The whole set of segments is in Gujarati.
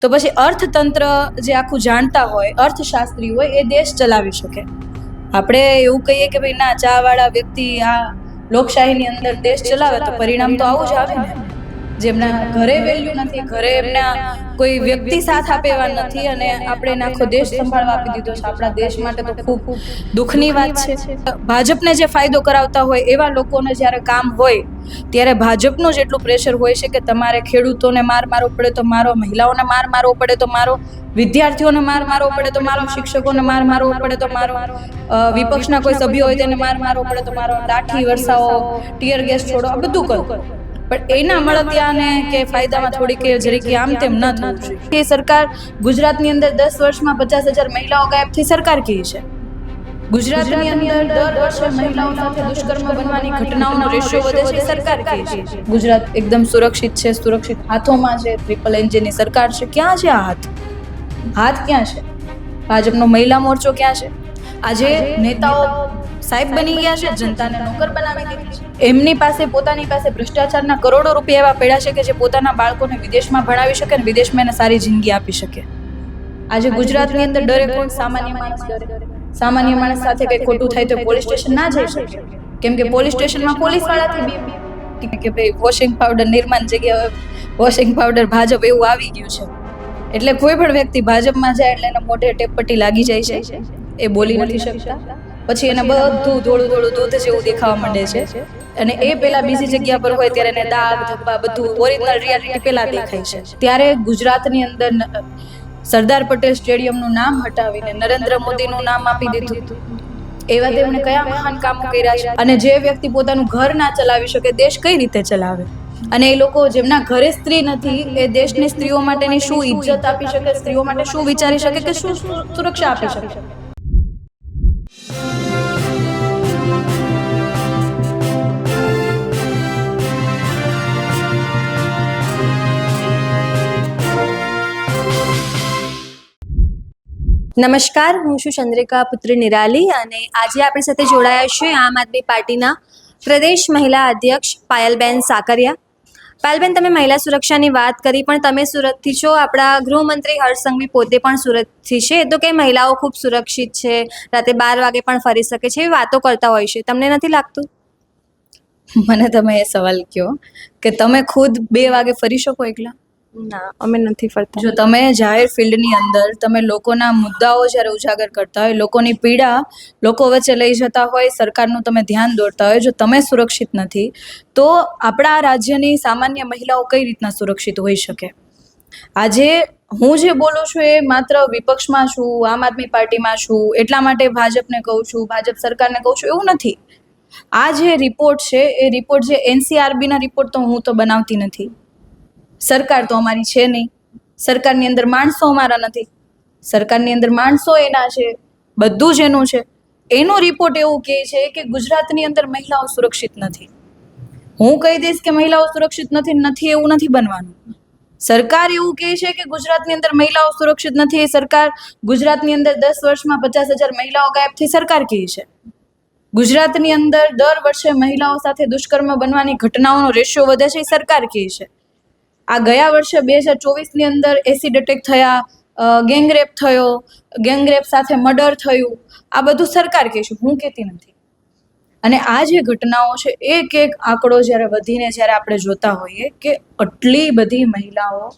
તો પછી અર્થતંત્ર જે આખું જાણતા હોય, અર્થશાસ્ત્રી હોય, એ દેશ ચલાવી શકે. આપણે એવું કહીએ કે ભાઈ ના, ચા વાળા વ્યક્તિ આ લોકશાહીની અંદર દેશ ચલાવે, તો પરિણામ તો આવું જ આવે ને. જેમના ઘરે વેલ્યુ નથી, ઘરે એમના કોઈ વ્યક્તિ સાથ આપે એવા નથી, અને આપણે એને આખો દેશ સંભાળવા આપી દીધો છે. આપણા દેશ માટે તો ખૂબ દુઃખની વાત છે. ભાજપને જે ફાયદો કરાવતા હોય એવા લોકોને જ્યારે કામ હોય ત્યારે ભાજપનું જેટલું પ્રેશર હોય છે કે તમારે ખેડૂતોને માર મારવો પડે તો મારો, મહિલાઓને માર મારવો પડે તો મારો, વિદ્યાર્થીઓને માર મારવો પડે તો મારો, શિક્ષકોને માર મારવો પડે તો મારો, વિપક્ષના કોઈ સભ્યો હોય તેને માર મારવો પડે તો મારો, લાઠી વરસાવો, ટીયર ગેસ છોડો, આ બધું કરો. પણ એના મળતિયાને કે ફાયદામાં થોડીક જરીક આમ તેમ ન થવું જોઈએ. સરકાર ગુજરાતની અંદર 10 વર્ષમાં 50,000 મહિલાઓ ગાયબ થઈ, સરકાર કહે છે. ગુજરાતની અંદર દર વર્ષે મહિલાઓ સાથે દુષ્કર્મ બનવાની ઘટનાઓનો રેશિયો વધે છે, સરકાર કહે છે. ગુજરાત એકદમ સુરક્ષિત છે, સુરક્ષિત હાથોમાં છે, ટ્રિપલ એન્જિનની સરકાર છે. ક્યાં છે આ હાથ ક્યાં છે? ભાજપનો મહિલા મોરચો ક્યાં છે? આજે નેતાઓ સાહેબ બની ગયા છે, જનતાને નોકર બનાવી દીધી છે. એમની પાસે, પોતાની પાસે ભ્રષ્ટાચારના કરોડો રૂપિયા એવા પડ્યા છે કે જે પોતાના બાળકોને વિદેશમાં ભણાવી શકે અને વિદેશમાં એને સારી જિંદગી આપી શકે. આજે ગુજરાતની અંદર ડરે કોણ? સામાન્ય માણસ ડરે. સામાન્ય માણસ સાથે કંઈ ખોટું થાય તો પોલીસ સ્ટેશન ના જઈ શકે, કેમ કે પોલીસ સ્ટેશનમાં પોલીસ વાળાથી બી કે ભાઈ વોશિંગ પાવડર નિર્માણ જગ્યાએ વોશિંગ પાવડર ભાજપ એવું આવી ગયું છે. એટલે કોઈ પણ વ્યક્તિ ભાજપમાં જાય એટલે એને મોઢે ટેપપટ્ટી લાગી જાય છે, એ બોલી નથી શકતા. પછી એને બધું ધોળું ધોળું દૂધ જેવું દેખાવા માંડે છે, અને એ પેલા બીજી જગ્યા પર હોય ત્યારે એને દાગ ધબ્બા બધું ઓરિજિનલ રિયાલિટી પેલા દેખાય છે. ત્યારે ગુજરાતની અંદર સરદાર પટેલ સ્ટેડિયમનું નામ હટાવીને નરેન્દ્ર મોદીનું નામ આપી દીધું. એવા તેમણે કયા મહાન કામો કર્યા છે? અને જે વ્યક્તિ પોતાનું ઘર ના ચલાવી શકે, દેશ કઈ રીતે ચલાવે? અને એ લોકો જેમના ઘરે સ્ત્રી નથી, એ દેશની સ્ત્રીઓ માટેની શું ઇજ્જત આપી શકે, સ્ત્રીઓ માટે શું વિચારી શકે, કે શું સુરક્ષા આપી શકે? નમસ્કાર, હું છું ચંદ્રિકા પુત્રી નિરાલી, અને આજે આપણી સાથે જોડાયા છે આમ આદમી પાર્ટીના પ્રદેશ મહિલા અધ્યક્ષ પાયલબેન સાકરિયા. પાયલબેન, તમે મહિલા સુરક્ષાની વાત કરી, પણ તમે સુરતથી છો. આપણા ગૃહમંત્રી હર્ષ સંઘવી પોતે પણ સુરતથી છે. તો કે મહિલાઓ ખૂબ સુરક્ષિત છે, રાતે 12 વાગે પણ ફરી શકે છે, એવી વાતો કરતા હોય છે. તમને નથી લાગતું? મને તમે એ સવાલ કહો કે તમે ખુદ 2 વાગે ફરી શકો એકલા? ના, અમે નથી ફરતા. જો તમે જાહેર ફિલ્ડની અંદર તમે લોકોના મુદ્દાઓ જ્યારે ઉજાગર કરતા હોય, લોકોની પીડા લોકો વચ્ચે લઈ જતા હોય, સરકારનું તમે ધ્યાન દોરતા હોય, જો તમે સુરક્ષિત નથી તો આપણા રાજ્યની સામાન્ય મહિલાઓ કઈ રીતના સુરક્ષિત હોઈ શકે? આજે હું જે બોલું છું એ માત્ર વિપક્ષમાં છું, આમ આદમી પાર્ટીમાં છું એટલા માટે ભાજપને કહું છું, ભાજપ સરકારને કહું છું, એવું નથી. આ જે રિપોર્ટ છે એ રિપોર્ટ જે NCRBના રિપોર્ટ તો હું તો બનાવતી નથી, સરકાર તો અમારી છે નહીં, સરકારની અંદર માણસો અમારા નથી, સરકારની અંદર માણસો એના છે, બધું જ એનું છે. એનો રિપોર્ટ એવું કહે છે કે ગુજરાતની અંદર મહિલાઓ સુરક્ષિત નથી. હું કહી દઈશ કે મહિલાઓ સુરક્ષિત નથી એવું નથી બનવાનું. સરકાર એવું કહે છે કે ગુજરાતની અંદર મહિલાઓ સુરક્ષિત નથી, એ સરકાર ગુજરાતની અંદર 10 વર્ષમાં 50,000 મહિલાઓ ગાયબ થઈ, સરકાર કહે છે. ગુજરાતની અંદર દર વર્ષે મહિલાઓ સાથે દુષ્કર્મ બનવાની ઘટનાઓનો રેશિયો વધે છે, એ સરકાર કહે છે. આ ગયા વર્ષે 2024ની અંદર એસિડ એટેક થયા, ગેંગરેપ થયો, ગેંગરેપ સાથે મર્ડર થયું, આ બધું સરકાર કહે છે, હું કહેતી નથી. અને આ જે ઘટનાઓ છે, એક એક આંકડો જ્યારે વધીને જ્યારે આપણે જોતા હોઈએ કે આટલી બધી મહિલાઓ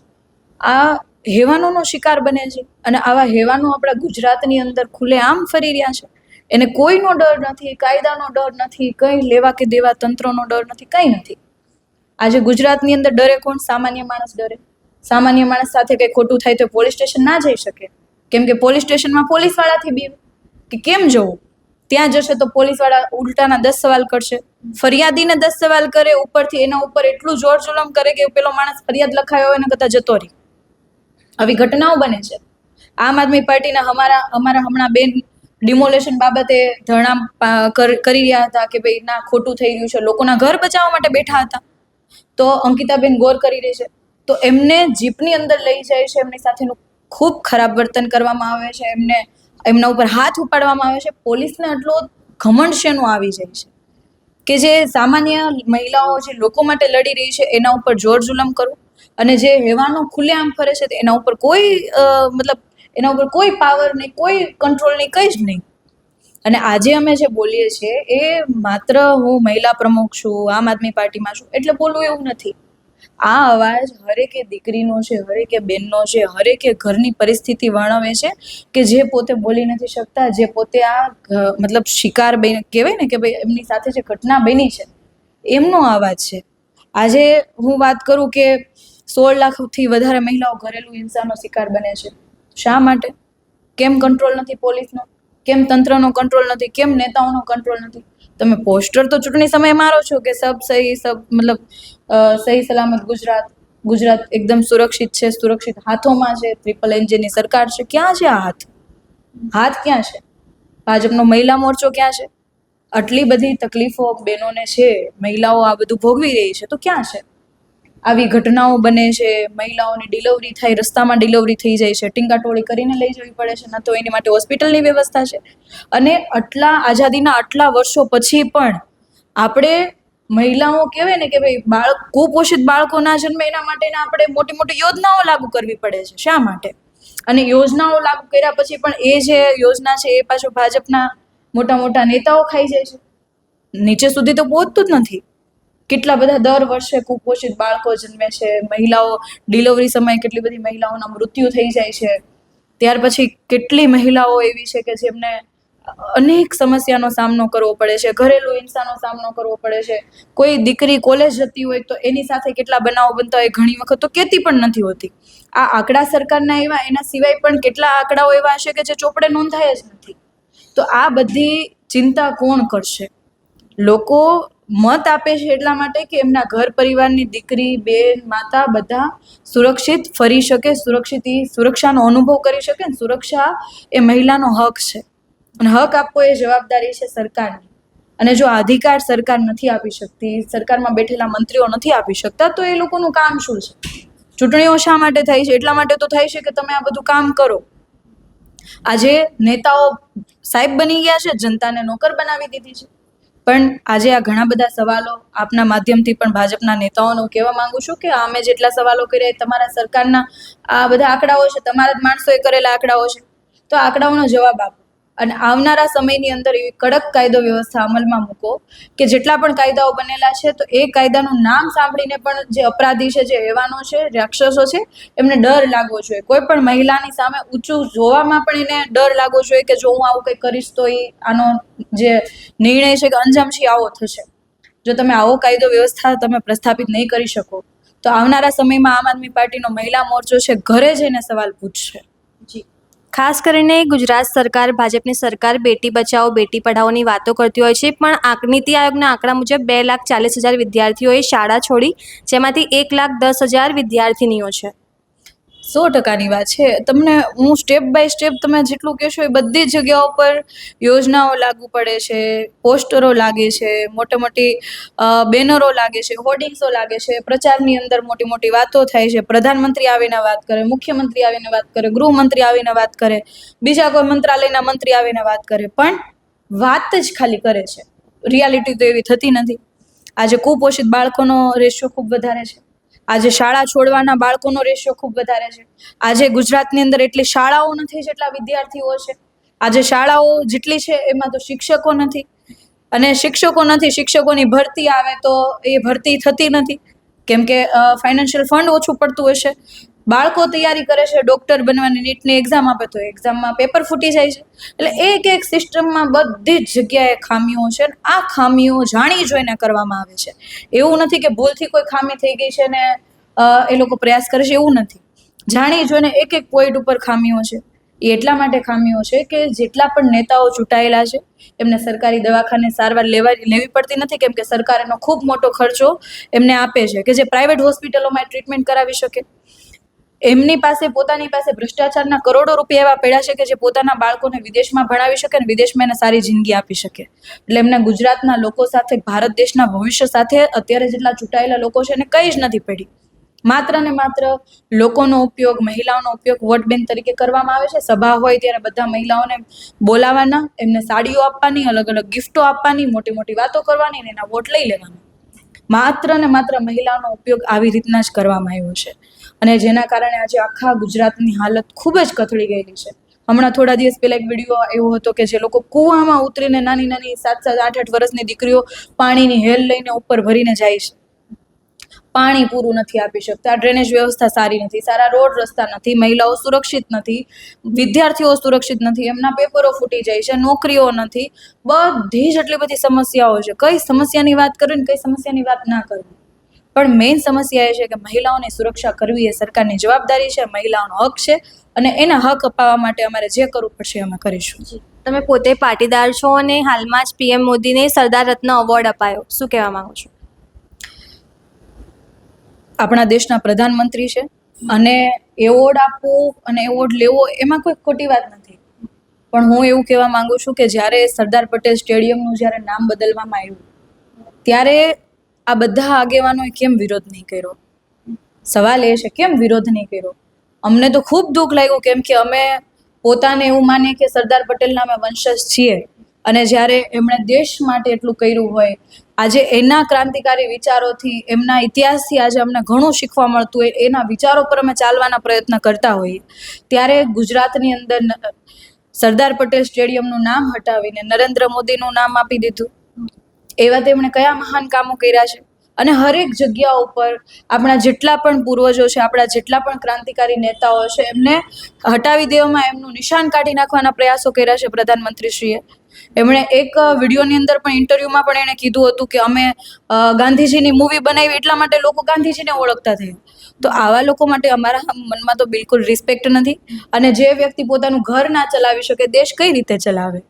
આ હેવાનોનો શિકાર બને છે, અને આવા હેવાનો આપણા ગુજરાતની અંદર ખુલ્લેઆમ ફરી રહ્યા છે. એને કોઈનો ડર નથી, કાયદાનો ડર નથી, કંઈ લેવા કે દેવા તંત્રનો ડર નથી, કંઈ નથી. આજે ગુજરાતની અંદર ડરે કોણ? સામાન્ય માણસ ડરે. સામાન્ય માણસ સાથે કંઈ ખોટું થાય તો પોલીસ સ્ટેશન ના જઈ શકે, કેમ કે પોલીસ સ્ટેશનમાં પોલીસ વાળાથી બી કે કેમ જવું? ત્યાં જશે તો પોલીસ વાળા ઉલટાના 10 સવાલ કરશે, ફરિયાદીને 10 સવાલ કરે, ઉપરથી એના ઉપર એટલું જોર જુલમ કરે કે પેલો માણસ ફરિયાદ લખાયો હોય ને કરતા જતો રહે. આવી ઘટનાઓ બને છે. આમ આદમી પાર્ટીના અમારા હમણાં બેન ડિમોલેશન બાબતે ધરણા કરી રહ્યા હતા કે ભાઈ ના, ખોટું થઈ રહ્યું છે, લોકોના ઘર બચાવવા માટે બેઠા હતા. તો અંકિતાબેન ગોર કરી રહી છે, તો એમને જીપની અંદર લઈ જાય છે, એમની સાથેનું ખૂબ ખરાબ વર્તન કરવામાં આવે છે, એમના ઉપર હાથ ઉપાડવામાં આવે છે. પોલીસને આટલો ઘમંડ શેનો આવી જાય છે કે જે સામાન્ય મહિલાઓ જે લોકો માટે લડી રહી છે એના ઉપર જોર જુલમ કરવું? અને જે હેવાનો ખુલ્લેઆમ ફરે છે એના ઉપર કોઈ મતલબ એના ઉપર કોઈ પાવર નહીં, કોઈ કંટ્રોલ નહીં, કંઈ જ નહીં. અને આજે અમે જે બોલીએ છીએ એ માત્ર હું મહિલા પ્રમુખ છું, આમ આદમી પાર્ટીમાં છું એટલે બોલવું એવું નથી. આ અવાજ હરેકે દીકરીનો છે, હરેકે બેનનો છે, હરેકે ઘરની પરિસ્થિતિ વર્ણવે છે કે જે પોતે બોલી નથી શકતા, જે પોતે આ મતલબ શિકાર કહેવાય ને કે ભાઈ એમની સાથે જે ઘટના બની છે એમનો અવાજ છે. આજે હું વાત કરું કે 16 લાખથી વધારે મહિલાઓ ઘરેલું હિંસાનો શિકાર બને છે. શા માટે? કેમ કંટ્રોલ નથી પોલીસનો? કેમ તંત્રનો કંટ્રોલ નથી? કેમ નેતાઓનો કંટ્રોલ નથી? તમે પોસ્ટર તો ચૂંટણી સમયે મારો છો કે સબ સહી સબ મતલબ સહી સલામત ગુજરાત એકદમ સુરક્ષિત છે, સુરક્ષિત હાથોમાં છે, ટ્રિપલ એન્જિનની સરકાર છે. ક્યાં છે આ હાથ ક્યાં છે? ભાજપનો મહિલા મોરચો ક્યાં છે? આટલી બધી તકલીફો બહેનોને છે, મહિલાઓ આ બધું ભોગવી રહી છે, તો ક્યાં છે? આવી ઘટનાઓ બને છે, મહિલાઓની ડિલિવરી થાય, રસ્તામાં ડિલિવરી થઈ જાય છે, ટીંગાટોળી કરીને લઈ જવી પડે છે, ના તો એની માટે હોસ્પિટલની વ્યવસ્થા છે. અને આઝાદીના આટલા વર્ષો પછી પણ આપણે મહિલાઓ કહેવાય ને કે ભાઈ કુપોષિત બાળકો ના જન્મે એના માટેના આપણે મોટી મોટી યોજનાઓ લાગુ કરવી પડે છે. શા માટે? અને યોજનાઓ લાગુ કર્યા પછી પણ એ જે યોજના છે એ પાછો ભાજપના મોટા મોટા નેતાઓ ખાઈ જાય છે, નીચે સુધી તો પહોંચતું જ નથી. કેટલા બધા દર વર્ષે કુપોષિત બાળકો જન્મે છે, મહિલાઓ ડિલિવરી સમયે કેટલી બધી મહિલાઓના મૃત્યુ થઈ જાય છે. ત્યાર પછી કેટલી મહિલાઓ એવી છે કે જેમને અનેક સમસ્યાનો સામનો કરવો પડે છે, ઘરેલું હિંસાનો સામનો કરવો પડે છે. કોઈ દીકરી કોલેજ જતી હોય તો એની સાથે કેટલા બનાવો બનતા હોય ઘણી વખત તો કહેતી પણ નથી હોતી. આ આંકડા સરકારના એના સિવાય પણ કેટલા આંકડાઓ એવા હશે કે જે ચોપડે નોંધાય જ નથી. તો આ બધી ચિંતા કોણ કરશે? લોકો મત આપે છે એટલા માટે કે એમના ઘર પરિવારની દીકરી, બેન, માતા બધા સુરક્ષિત ફરી શકે, સુરક્ષાનો અનુભવ કરી શકે. સુરક્ષા એ મહિલાનો હક છે અને હક આપવો એ જવાબદારી છે સરકારની. અને જો અધિકાર સરકાર નથી આપી શકતી, સરકારમાં બેઠેલા મંત્રીઓ નથી આપી શકતા, તો એ લોકોનું કામ શું છે? ચૂંટણીઓ શા માટે થાય છે? એટલા માટે તો થાય છે કે તમે આ બધું કામ કરો. આજે નેતાઓ સાહેબ બની ગયા છે, જનતાને નોકર બનાવી દીધી છે. પણ આજે આ ઘણા બધા સવાલો આપના માધ્યમથી પણ ભાજપના નેતાઓને કહેવા માંગુ છું કે અમે જેટલા સવાલો કર્યા તમારા સરકારના આ બધા આંકડાઓ છે, તમારા જ માણસોએ કરેલા આંકડાઓ છે, તો આંકડાઓનો જવાબ આપો. અને આવનારા સમયની અંદર એવી કડક કાયદો વ્યવસ્થા અમલમાં મૂકો કે જેટલા પણ કાયદાઓ બનેલા છે તો એ કાયદાનું નામ સાંભળીને પણ જે અપરાધી છે, જે હેવાનો છે, રાક્ષસો છે, એમને ડર લાગવો જોઈએ. કોઈ પણ મહિલાની સામે ઊંચું જોવામાં પણ એને ડર લાગવો જોઈએ કે જો હું આવું કંઈ કરીશ તો એ આનો જે નિર્ણય છે કે અંજામ છે આવો થશે. જો તમે આવો કાયદો વ્યવસ્થા તમે પ્રસ્થાપિત નહીં કરી શકો તો આવનારા સમયમાં આમ આદમી પાર્ટીનો મહિલા મોરચો છે ઘરે જઈને સવાલ પૂછશે. જી. ખાસ કરીને ગુજરાત સરકાર, ભાજપની સરકાર બેટી બચાવો બેટી પઢાઓની વાતો કરતી હોય છે, પણ નીતિ આયોગના આંકડા મુજબ 2,40,000 વિદ્યાર્થીઓએ શાળા છોડી, જેમાંથી 1,10,000 વિદ્યાર્થીનીઓ છે. 100%ની વાત છે. તમને હું સ્ટેપ બાય સ્ટેપ તમે જેટલું કહેશો એ બધી જગ્યાઓ પર યોજનાઓ લાગુ પડે છે, પોસ્ટરો લાગે છે, મોટી બેનરો લાગે છે, હોર્ડિંગ્સો લાગે છે, પ્રચારની અંદર મોટી મોટી વાતો થાય છે, પ્રધાનમંત્રી આવીને વાત કરે, મુખ્યમંત્રી આવીને વાત કરે, ગૃહમંત્રી આવીને વાત કરે, બીજા કોઈ મંત્રાલયના મંત્રી આવીને વાત કરે, પણ વાત જ ખાલી કરે છે. રિયાલિટી તો એવી થતી નથી. આજે કુપોષિત બાળકોનો રેશિયો ખૂબ વધારે છે. આજે શાળા છોડવાના બાળકોનો રેશિયો ખૂબ વધારે છે. આજે ગુજરાતની અંદર એટલી શાળાઓ નથી જેટલા વિદ્યાર્થીઓ છે. આજે શાળાઓ જેટલી છે એમાં તો શિક્ષકો નથી, અને શિક્ષકો નથી, શિક્ષકોની ભરતી આવે તો એ ભરતી થતી નથી કેમ કે ફાઇનાન્શિયલ ફંડ ઓછું પડતું હશે. બાળકો તૈયારી કરે છે ડૉક્ટર બનવાની, નીટની એક્ઝામ આપે તો એક્ઝામમાં પેપર ફૂટી જાય છે. એટલે એક સિસ્ટમમાં બધી જ જગ્યાએ ખામીઓ છે. આ ખામીઓ જાણી જોઈને કરવામાં આવે છે. એવું નથી કે ભૂલથી કોઈ ખામી થઈ ગઈ છે ને એ લોકો પ્રયાસ કરે છે, એવું નથી. જાણી જોઈને એક પોઈન્ટ ઉપર ખામીઓ છે. એ એટલા માટે ખામીઓ છે કે જેટલા પણ નેતાઓ ચૂંટાયેલા છે એમને સરકારી દવાખાને સારવાર લેવી પડતી નથી, કેમ કે સરકાર એનો ખૂબ મોટો ખર્ચો એમને આપે છે કે જે પ્રાઇવેટ હોસ્પિટલોમાં ટ્રીટમેન્ટ કરાવી શકે. પોતાની પાસે ભ્રષ્ટાચારના કરોડો રૂપિયા એવા પડ્યા છે કે જે પોતાના બાળકોને વિદેશમાં ભણાવી શકે અને વિદેશમાં એને સારી જિંદગી આપી શકે. એટલે એમને ગુજરાતના લોકો સાથે, ભારત દેશના ભવિષ્ય સાથે અત્યારે જેટલા ચૂંટાયેલા લોકો છે એને કંઈ જ નથી પડી. માત્ર ને માત્ર લોકોનો ઉપયોગ, મહિલાઓનો ઉપયોગ વોટ બેંક તરીકે કરવામાં આવે છે. સભા હોય ત્યારે બધા મહિલાઓને બોલાવવાના, એમને સાડીઓ આપવાની, અલગ અલગ ગિફ્ટો આપવાની, મોટી મોટી વાતો કરવાની અને એના વોટ લઈ લેવાના. માત્ર ને માત્ર મહિલાઓનો ઉપયોગ આવી રીતના જ કરવામાં આવ્યો છે, અને જેના કારણે આજે આખા ગુજરાતની હાલત ખૂબ જ કથળી ગયેલી છે. હમણાં થોડા દિવસ પહેલા એક વિડીયો એવો હતો કે જે લોકો કૂવામાં ઉતરીને નાની નાની 7-8 વર્ષની દીકરીઓ પાણીની હેલ લઈને ઉપર ભરીને જાય છે. પાણી પૂરું નથી આપી શકતા, ડ્રેનેજ વ્યવસ્થા સારી નથી, સારા રોડ રસ્તા નથી, મહિલાઓ સુરક્ષિત નથી, વિદ્યાર્થીઓ સુરક્ષિત નથી, એમના પેપરો ફૂટી જાય છે, નોકરીઓ નથી, બધી જ એટલી બધી સમસ્યાઓ છે. કઈ સમસ્યાની વાત કરવી ને કઈ સમસ્યાની વાત ના કરવી, પણ મેઇન સમસ્યા એ છે કે મહિલાઓની સુરક્ષા કરવી એ સરકારની જવાબદારી છે, મહિલાઓનો હક છે, અને એના હક અપાવવા માટે અમારે જે કરવું પડશે અમે કરીશું. તમે પોતે પાટીદાર છો અને હાલમાં જ પીએમ મોદીને સરદાર રત્ન એવોર્ડ અપાયો, શું કહેવા માંગો છો? આપણા દેશના પ્રધાનમંત્રી છે, અને એવોર્ડ આપવું અને એવોર્ડ લેવો એમાં કોઈ ખોટી વાત નથી, પણ હું એવું કહેવા માંગુ છું કે જ્યારે સરદાર પટેલ સ્ટેડિયમનું જ્યારે નામ બદલવામાં આવ્યું ત્યારે આ બધા આગેવાનોએ કેમ વિરોધ નહીં કર્યો? સવાલ એ છે કેમ વિરોધ નહીં કર્યો? અમને તો ખૂબ દુઃખ લાગ્યું, કેમ કે અમે પોતાને એવું માનીએ કે સરદાર પટેલના અમે વંશજ છીએ, અને જ્યારે એમણે દેશ માટે એટલું કર્યું હોય, આજે એના ક્રાંતિકારી વિચારોથી, એમના ઇતિહાસથી આજે અમને ઘણું શીખવા મળતું હોય, એના વિચારો પર અમે ચાલવાના પ્રયત્ન કરતા હોઈએ, ત્યારે ગુજરાતની અંદર સરદાર પટેલ સ્ટેડિયમનું નામ હટાવીને નરેન્દ્ર મોદીનું નામ આપી દીધું. એવા તેમણે કયા મહાન કામો કર્યા છે? અને હરેક જગ્યા ઉપર આપણા જેટલા પણ પૂર્વજો છે, આપણા જેટલા પણ ક્રાંતિકારી નેતાઓ છે, એમને હટાવી દેવામાં, એમનું નિશાન કાઢી નાખવાના પ્રયાસો કર્યા છે પ્રધાનમંત્રીશ્રીએ. એમણે એક વિડીયોની અંદર પણ, ઇન્ટરવ્યુમાં પણ એણે કીધું હતું કે અમે ગાંધીજીની મૂવી બનાવી એટલા માટે લોકો ગાંધીજીને ઓળખતા થયા. તો આવા લોકો માટે અમારા મનમાં તો બિલકુલ રિસ્પેક્ટ નથી, અને જે વ્યક્તિ પોતાનું ઘર ના ચલાવી શકે, દેશ કઈ રીતે ચલાવે?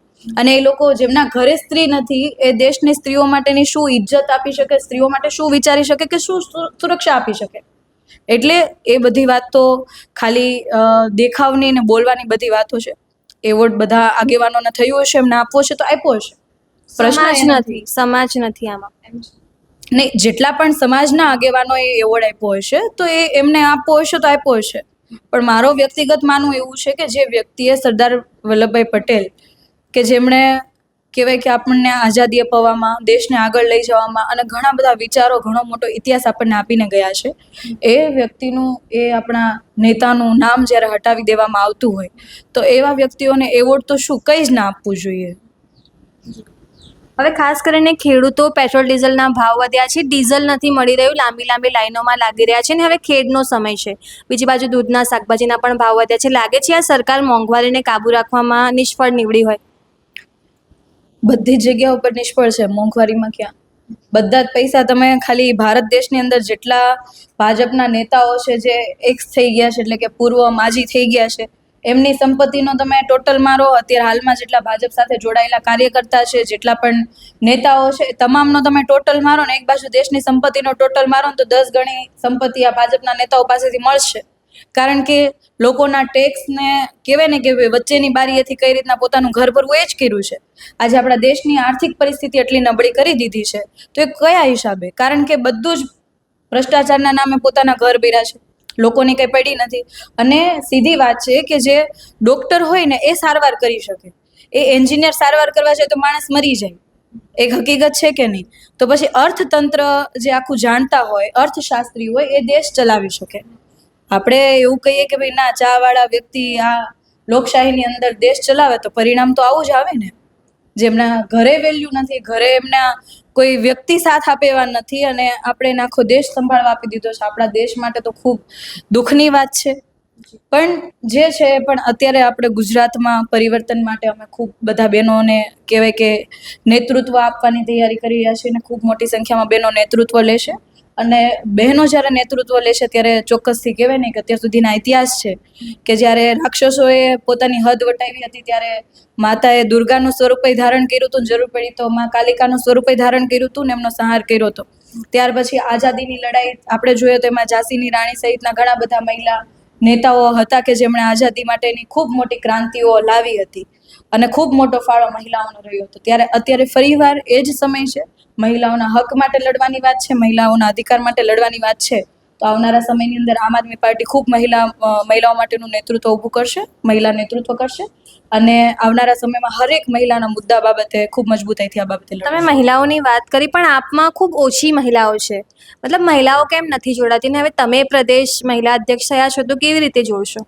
અને એ લોકો જેમના ઘરે સ્ત્રી નથી, એ દેશની સ્ત્રીઓ માટેની શું ઇજ્જત આપી શકે, સ્ત્રીઓ માટે શું વિચારી શકે, કે શું સુરક્ષા આપી શકે? એટલે એ બધી વાત તો ખાલી દેખાવની ને બોલવાની બધી વાતો છે. એવોર્ડ બધા આગેવાનોને થયું હશે, એમને આપવો છે તો આપ્યો હશે, પ્રશ્ન સમાજ નથી આમાં. નહીં, જેટલા પણ સમાજના આગેવાનોએ એવોર્ડ આપ્યો હશે તો એ એમને આપવો હશે તો આપ્યો હશે, પણ મારો વ્યક્તિગત માનવું એવું છે કે જે વ્યક્તિએ સરદાર વલ્લભભાઈ પટેલ, કે જેમણે કહેવાય કે આપણને આઝાદી અપાવવામાં, દેશને આગળ લઈ જવામાં અને ઘણા બધા વિચારો, ઘણો મોટો ઇતિહાસ આપણને આપીને ગયા છે, એ વ્યક્તિનું, એ આપણા નેતાનું નામ જ્યારે હટાવી દેવામાં આવતું હોય તો એવા વ્યક્તિઓને એવોર્ડ તો શું કંઈ જ ના આપવું જોઈએ. હવે ખાસ કરીને ખેડૂતો, પેટ્રોલ ડીઝલના ભાવ વધ્યા છે, ડીઝલ નથી મળી રહ્યું, લાંબી લાંબી લાઈનોમાં લાગી રહ્યા છે, અને હવે ખેડનો સમય છે. બીજી બાજુ દૂધના, શાકભાજીના પણ ભાવ વધ્યા છે. લાગે છે આ સરકાર મોંઘવારીને કાબૂ રાખવામાં નિષ્ફળ નીવડી હોય? બધી જ જગ્યા ઉપર નિષ્ફળ છે. મોંઘવારીમાં ક્યાં? બધા જ પૈસા તમે ખાલી ભારત દેશની અંદર જેટલા ભાજપના નેતાઓ છે જે એક્સ થઈ ગયા છે, એટલે કે પૂર્વ માજી થઈ ગયા છે, એમની સંપત્તિનો તમે ટોટલ મારો, અત્યારે હાલમાં જેટલા ભાજપ સાથે જોડાયેલા કાર્યકર્તા છે, જેટલા પણ નેતાઓ છે, તમામનો તમે ટોટલ મારો ને એક બાજુ દેશની સંપત્તિનો ટોટલ મારો ને તો 10 ગણી સંપત્તિ આ ભાજપના નેતાઓ પાસેથી મળશે. કારણ કે લોકોના ટેક્સને કહેવાય ને કે વચ્ચેની બારીએથી કઈ રીતના પોતાનું ઘર ભરવું એ જ કર્યું છે. આજે આપણા દેશની આર્થિક પરિસ્થિતિ એટલી નબળી કરી દીધી છે, તો એ કયા હિસાબે? કારણ કે બધું જ ભ્રષ્ટાચારના નામે પોતાના ઘર ભર્યા છે, લોકોની કંઈ પડી નથી. અને સીધી વાત છે કે જે ડૉક્ટર હોય ને એ સારવાર કરી શકે, એ એન્જિનિયર સારવાર કરવા જાય તો માણસ મરી જાય, એક હકીકત છે કે નહીં? તો પછી અર્થતંત્ર જે આખું જાણતા હોય, અર્થશાસ્ત્રી હોય, એ દેશ ચલાવી શકે. આપણે એવું કહીએ કે ભાઈ ના, ચાવાળા વ્યક્તિ આ લોકશાહીની અંદર દેશ ચલાવે તો પરિણામ તો આવું જ આવે ને. જેમના ઘરે વેલ્યુ નથી, ઘરે એમના કોઈ વ્યક્તિ સાથ આપે એવા નથી, અને આપણે એને આખો દેશ સંભાળવા આપી દીધો છે. આપણા દેશ માટે તો ખૂબ દુઃખની વાત છે. પણ જે છે, પણ અત્યારે આપણે ગુજરાતમાં પરિવર્તન માટે અમે ખૂબ બધા બહેનોને કહેવાય કે નેતૃત્વ આપવાની તૈયારી કરી રહ્યા છીએ, અને ખૂબ મોટી સંખ્યામાં બહેનો નેતૃત્વ લેશે. અને બહેનો જ્યારે નેતૃત્વ લેશે ત્યારે ચોક્કસથી કહેવાય ને કે અત્યાર સુધીના ઇતિહાસ છે કે જ્યારે રાક્ષસોએ પોતાની હદ વટાવી હતી ત્યારે માતાએ દુર્ગાનું સ્વરૂપ ધારણ કર્યું હતું, જરૂર પડી તો માં કાલિકાનું સ્વરૂપ ધારણ કર્યું હતું ને એમનો સંહાર કર્યો હતો. ત્યાર પછી આઝાદીની લડાઈ આપણે જોઈએ તો એમાં ઝાંસીની રાણી સહિતના ઘણા બધા મહિલા નેતાઓ હતા કે જેમણે આઝાદી માટેની ખૂબ મોટી ક્રાંતિઓ લાવી હતી, અને ખૂબ મોટો ફાળો મહિલાઓનો રહ્યો હતો. ત્યારે અત્યારે ફરીવાર એ જ સમય છે, મહિલાઓના હક માટે લડવાની વાત છે, મહિલાઓના અધિકાર માટે લડવાની વાત છે. તો આવનારા સમયની અંદર આમ આદમી પાર્ટી ખૂબ મહિલાઓ માટેનું નેતૃત્વ ઊભું કરશે, મહિલા નેતૃત્વ કરશે અને આવનારા સમયમાં હરેક મહિલાના મુદ્દા બાબતે ખૂબ મજબૂતાઈથી આ બાબતે લડશે. તમે મહિલાઓની વાત કરી પણ આપમાં ખૂબ ઓછી મહિલાઓ છે, મતલબ મહિલાઓ કેમ નથી જોડાતી ને હવે તમે પ્રદેશ મહિલા અધ્યક્ષ થયા છો તો કેવી રીતે જોડશો?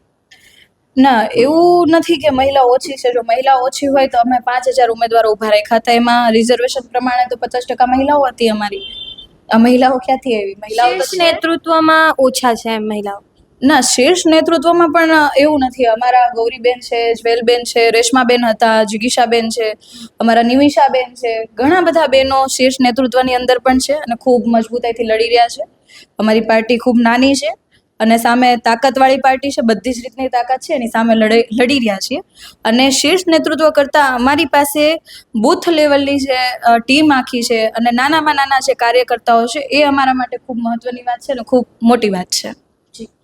ના, એવું નથી કે મહિલા ઓછી છે. જો મહિલા ઓછી હોય તો અમે 5,000 ઉમેદવારો ઊભા રાખ્યા હતા, એમાં રિઝર્વેશન પ્રમાણે તો 50% મહિલાઓ હતી અમારી. આ મહિલાઓ ક્યાંથી આવી? મહિલાઓ તો શીર્ષ છે. નેતૃત્વમાં ઓછા છે એમ મહિલાઓ. ના, શીર્ષ નેતૃત્વમાં પણ એવું નથી. અમારા ગૌરીબેન છે, જ્વેલબેન છે, રેશમાબેન હતા, જિગીશાબેન છે, અમારા નિમિષાબેન છે, ઘણા બધા બહેનો શીર્ષ નેતૃત્વની અંદર પણ છે અને ખૂબ મજબૂતાઈથી લડી રહ્યા છે. અમારી પાર્ટી ખૂબ નાની છે અને સામે તાકાતવાળી પાર્ટી છે, બધી જ રીતની તાકાત છે, એની સામે લડી રહ્યા છીએ. અને શીર્ષ નેતૃત્વ કરતાં અમારી પાસે બૂથ લેવલની જે ટીમ આખી છે અને નાનામાં નાના જે કાર્યકર્તાઓ છે એ અમારા માટે ખૂબ મહત્વની વાત છે અને ખૂબ મોટી વાત છે.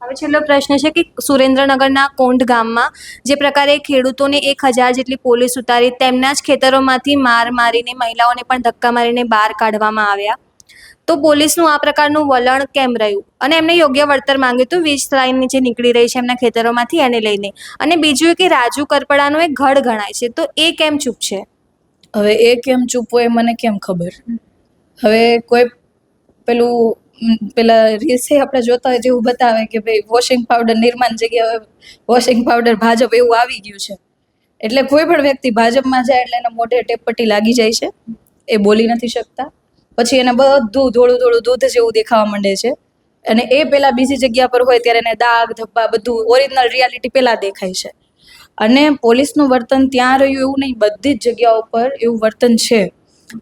હવે છેલ્લો પ્રશ્ન છે કે સુરેન્દ્રનગરના કોંઢ ગામમાં જે પ્રકારે ખેડૂતોને 1,000 જેટલી પોલીસ ઉતારી તેમના જ ખેતરોમાંથી માર મારીને મહિલાઓને પણ ધક્કા મારીને બહાર કાઢવામાં આવ્યા, તો પોલીસનું આ પ્રકારનું વલણ કેમ રહ્યું? અને એમને યોગ્ય વળતર માંગ્યું હતું વીજ લાઈન જે નીકળી રહી છે એમના ખેતરોમાંથી એને લઈને. અને બીજું કે રાજુ કરપડાનો એક ગઢ ગણાય છે, તો એ કેમ ચૂપ છે? હવે એ કેમ ચૂપ હોય મને કેમ ખબર? હવે કોઈ પેલા રીલ્સે આપણે જોતા હોય જેવું બતાવે કે ભાઈ વોશિંગ પાવડર નિર્માણ જગ્યાએ વોશિંગ પાવડર ભાજપ એવું આવી ગયું છે. એટલે કોઈ પણ વ્યક્તિ ભાજપમાં જાય એટલે એના મોઢે ટેપપટ્ટી લાગી જાય છે, એ બોલી નથી શકતા. પછી એને બધું ધોળું ધોળું દૂધ જેવું દેખાવા માંડે છે અને એ પેલા બીજી જગ્યા પર હોય ત્યારે એને દાગ ધબ્બા બધું ઓરિજિનલ રિયાલિટી પેલા દેખાય છે. અને પોલીસનું વર્તન ત્યાં રહ્યું એવું નહીં, બધી જ જગ્યાઓ પર એવું વર્તન છે.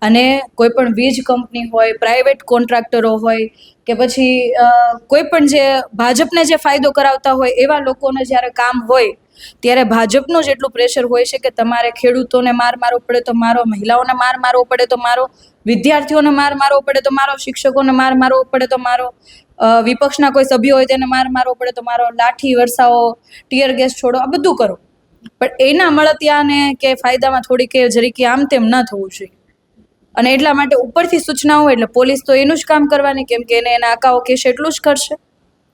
અને કોઈ પણ વીજ કંપની હોય, પ્રાઇવેટ કોન્ટ્રાક્ટરો હોય કે પછી કોઈ પણ જે ભાજપને જે ફાયદો કરાવતા હોય એવા લોકોને જ્યારે કામ હોય ત્યારે ભાજપનું જ એટલું પ્રેશર હોય છે કે તમારે ખેડૂતોને માર મારવો પડે તો મારો, મહિલાઓને માર મારવો પડે તો મારો, વિદ્યાર્થીઓને માર મારવો પડે તો મારો, શિક્ષકોને માર મારવો પડે તો મારો, વિપક્ષના કોઈ સભ્યો હોય તેને માર મારવો પડે તો મારો, લાઠી વરસાવો, ટીયર ગેસ છોડો, આ બધું કરો. પણ એના મળતિયાને કે ફાયદામાં થોડી કે જરીકે આમ તેમ ન થવું જોઈએ. અને એટલા માટે ઉપરથી સૂચના હોય એટલે પોલીસ તો એનું જ કામ કરવાની, કેમ કે એને એના આકાઓ કેસ એટલું જ કરશે.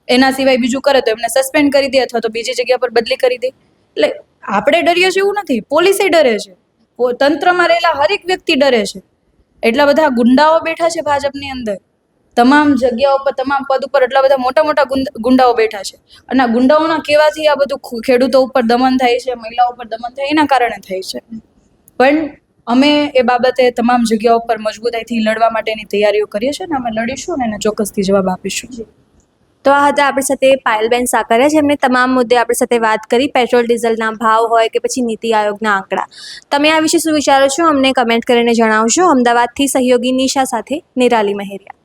એના સિવાય બીજું કરે તો એમને સસ્પેન્ડ કરી દે અથવા તો બીજી જગ્યા પર બદલી કરી દે. એટલે આપણે ડરીએ છીએ એવું નથી, પોલીસે ડરે છે, તંત્રમાં રહેલા હરેક વ્યક્તિ ડરે છે. એટલા બધા ગુંડાઓ બેઠા છે ભાજપની અંદર, તમામ જગ્યાઓ પર, તમામ પદ ઉપર એટલા બધા મોટા મોટા ગુંડાઓ બેઠા છે. અને આ ગુંડાઓના કહેવાથી આ બધું ખેડૂતો ઉપર દમન થાય છે, મહિલાઓ ઉપર દમન થાય એના કારણે થાય છે. પણ અમે એ બાબતે તમામ જગ્યાઓ પર મજબૂતાઈથી લડવા માટેની તૈયારીઓ કરીએ છીએ અને અમે લડીશું અને એને ચોક્કસથી જવાબ આપીશું. તો આ હતા આપણી સાથે પાયલબેન સાકરિયા, જેમને તમામ મુદ્દે આપણી સાથે વાત કરી, પેટ્રોલ ડીઝલના ભાવ હોય કે પછી નીતિ આયોગના આંકડા. તમે આ વિશે શું વિચારો છો અમને કમેન્ટ કરીને જણાવશો. અમદાવાદથી સહયોગી નિશા સાથે નિરાલી મહેરિયા.